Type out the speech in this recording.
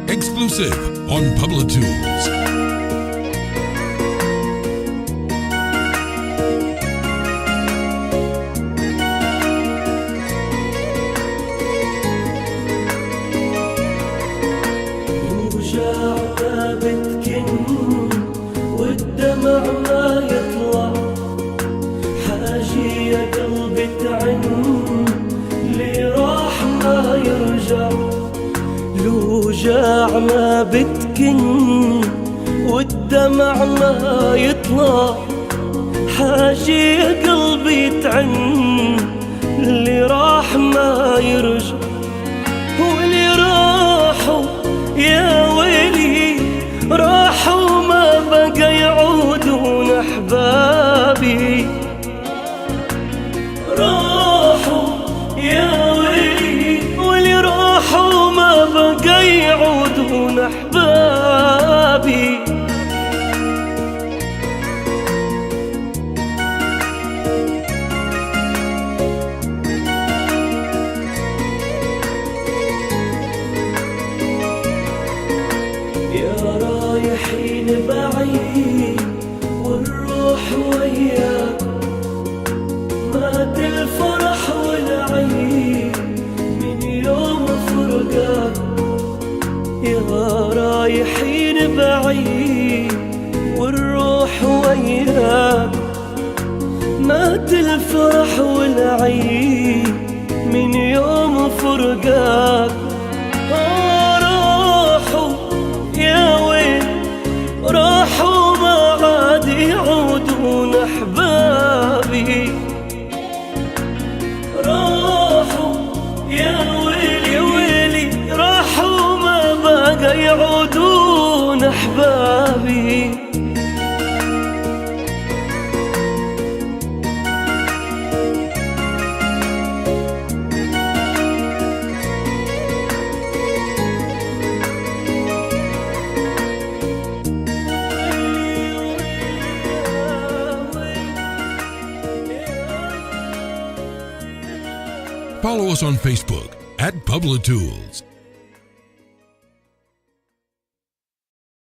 Exclusive on Pablo Tools. الوجاع ما بتكن والدمع ما يطلع، حاجي يا قلبي تعن اللي راح ما يرجع. الوجاع ما بتكن والدمع ما يطلع، حاجي يا قلبي تعن اللي راح ما يرجع. واللي راحوا يا ويلي راحوا ما بقى يعودون أحبابي. راحوا يا ويلي واللي راحوا ما بقى يعودون أحبابي. يا رايحين بعيد والروح وياك، مات الفرح والعيد من يوم فرقاك. يا رايحين بعيد والروح وياك، مات الفرح والعيد من يوم فرقاك. راحوا يا ويل راحوا ما عاد يعودون أحبابي. راحوا يا ويلي ويلي راحوا ما بقى يعودون أحبابي. Follow us on Facebook at Pablo Tools.